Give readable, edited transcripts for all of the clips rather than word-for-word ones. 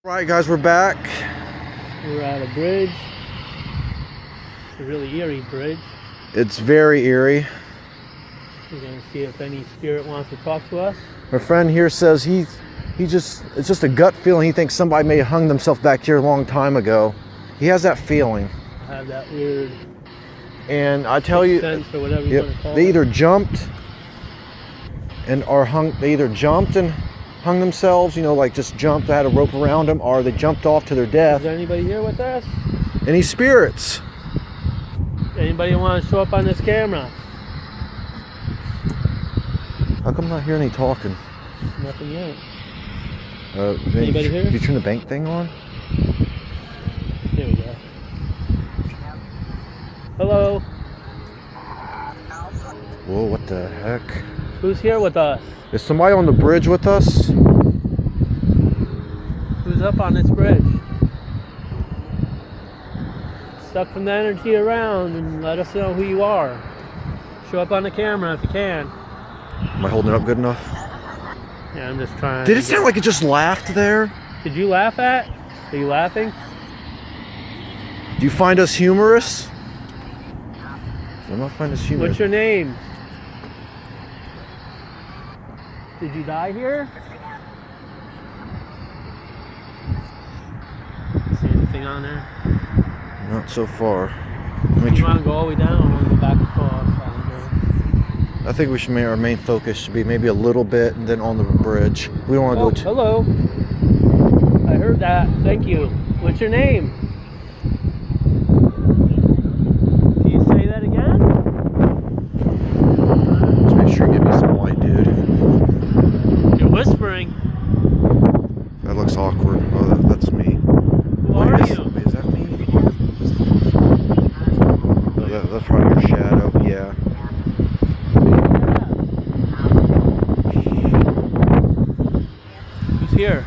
Alright guys, we're back. We're at a bridge. It's a really eerie bridge. It's very eerie. We're going to see if any spirit wants to talk to us. My friend here says it's just a gut feeling. He thinks somebody may have hung themselves back here a long time ago. He has that feeling. I have that weird And I tell you, sense or whatever you want to call they it. either jumped and are hung. They either jumped and hung themselves, like just jumped, had a rope around them, or they jumped off to their Is death. there anybody here with us? Any spirits? Anybody want to show up on this camera? How come I'm not hearing any talking? Nothing yet. Anybody here? Did you turn the bank thing on? There we go. Hello. Whoa, what the heck? Who's here with us? Is somebody on the bridge with us? Who's up on this bridge? Suck from the energy around and let us know who you are. Show up on the camera if you can. Am I holding it up good enough? Yeah, I'm just trying. Did it sound like it just laughed there? Did you laugh at? Are you laughing? Do you find us humorous? I'm not find us humorous. What's your name? Did you die here? See anything on there? Not so far. You want to go all the way down or want to go back across? I don't know. I think we should make our main focus should be maybe a little bit and then on the bridge. We don't want to go too. Hello. I heard that. Thank you. What's your name? Can you say that again? Let's make sure you give me some light, dude. You're whispering. That looks awkward. Oh, that's me. Who are you? Is that me? Oh, that's probably your shadow. Yeah. Who's here?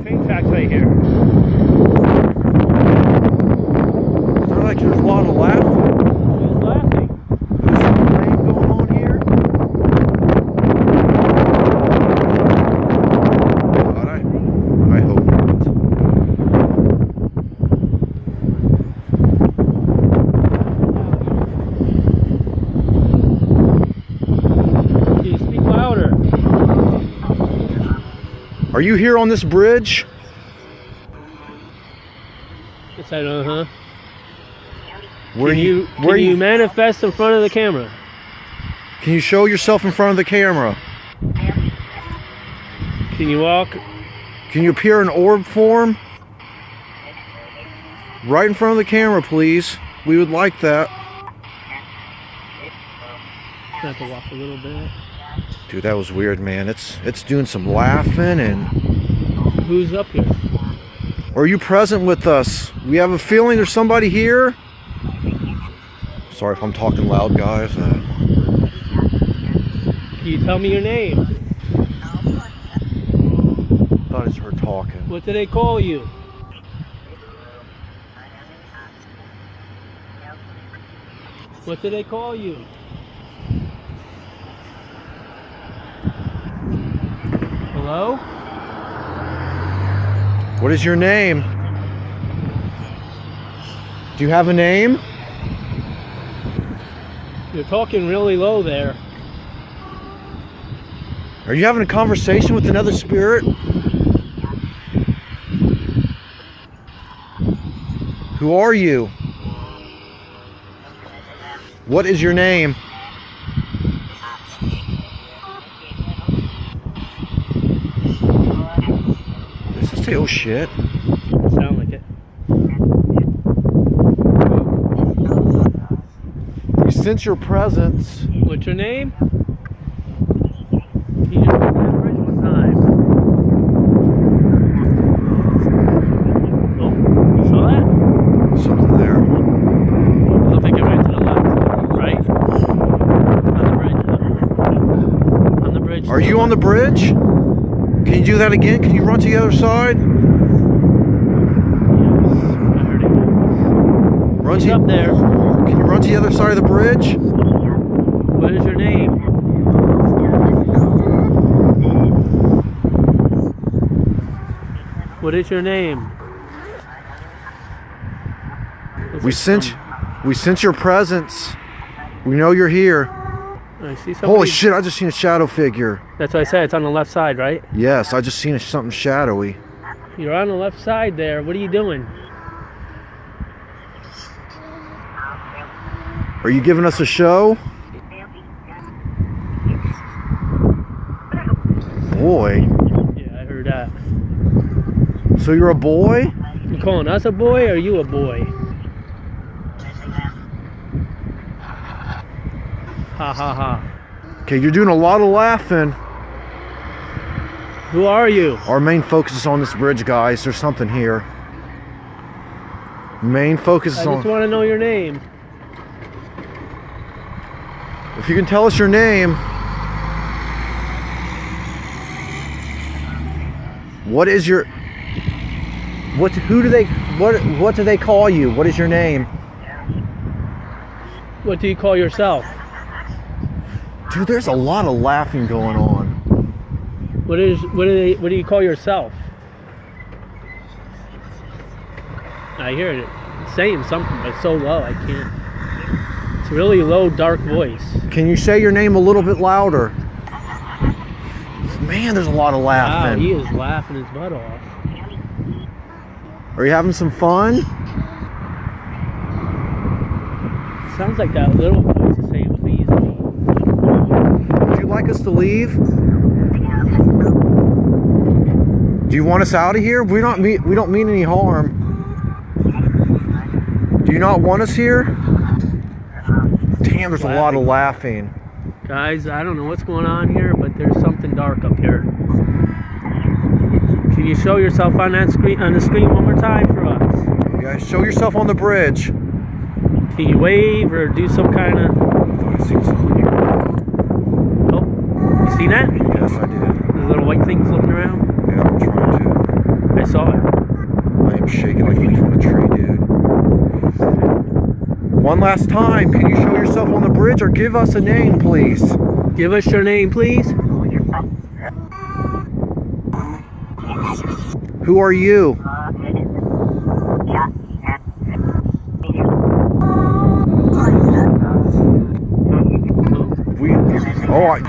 Train tracks right here. Sounds like there's a lot of laughing. Who's laughing? There's some rain going on here. God, I hope not. Can you speak louder? Are you here on this bridge? It said, uh-huh. Where Can you manifest in front of the camera? Can you show yourself in front of the camera? Can you walk? Can you appear in orb form? Right in front of the camera, please. We would like that. I have to walk a little bit. Dude, that was weird, man. It's doing some laughing and... Who's up here? Are you present with us? We have a feeling there's somebody here. Sorry if I'm talking loud, guys. Can you tell me your name? Thought it's her talking. What do they call you? What do they call you? Hello? What is your name? Do you have a name? You're talking really low there. Are you having a conversation with another spirit? Who are you? What is your name? Does it say, oh shit? Sound like it. We sense your presence. What's your name? You just went to that bridge one time. Oh, you saw that? Something there. I think it went to the left, right? On the bridge. On the bridge. Are you on the bridge? Can you do that again? Can you run to the other side? Yes, I heard it. Run He's up there. Can you run to the other side of the bridge? What is your name? What is your name? We sense your presence. We know you're here. I see somebody. Holy shit, I just seen a shadow figure. That's what I said. It's on the left side, right? Yes, I just seen something shadowy. You're on the left side there. What are you doing? Are you giving us a show? Boy. Yeah, I heard that. So you're a boy? You calling us a boy or you a boy? Ha ha ha. Okay, you're doing a lot of laughing. Who are you? Our main focus is on this bridge, guys. There's something here. Main focus is I just want to know your name. If you can tell us your name. What is your... What do they call you? What is your name? What do you call yourself? Dude, there's a lot of laughing going on. What do you call yourself? I hear it saying something, but it's so low I can't. It's a really low, dark voice. Can you say your name a little bit louder? Man, there's a lot of Wow, laughing. he is laughing his butt off. Are you having some fun? Sounds like that little voice is saying, please leave. Would you like us to leave? Do you want us out of here? We don't mean any harm. Do you not want us here? Damn, there's a lot of laughing. Guys, I don't know what's going on here, but there's something dark up here. Can you show yourself on the screen one more time for us? You guys, show yourself on the bridge. Can you wave or do some kind of... I see something here. Oh, you seen that? Yes, I did. The little white thing floating around? Yeah, I'm trying to. I saw it. I am shaking like a leaf on a tree, dude. One last time, can you show yourself on the bridge or give us a name, please? Give us your name, please. Who are you?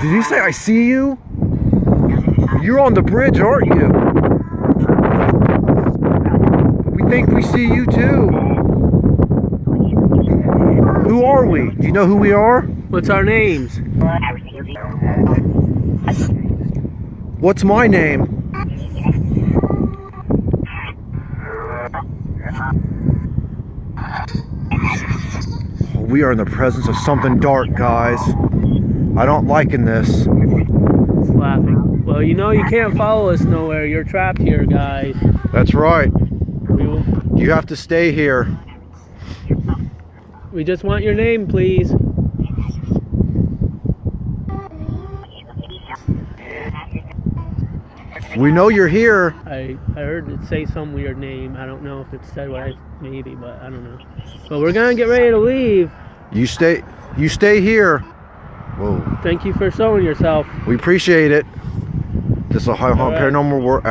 Did you say I see you? You're on the bridge, aren't you? We think we see you too. Who are we? Do you know who we are? What's our names? What's my name? We are in the presence of something dark, guys. I don't liking this. It's laughing. Well, you know you can't follow us nowhere. You're trapped here, guys. That's right. We will, You have to stay here. we just want your name, please. We know you're here. I heard it say some weird name. I don't know if it said what maybe, but I don't know. But we're gonna get ready to leave. You stay here. Whoa. Thank you for showing yourself. We appreciate it. This is Ohio All right. Paranormal World.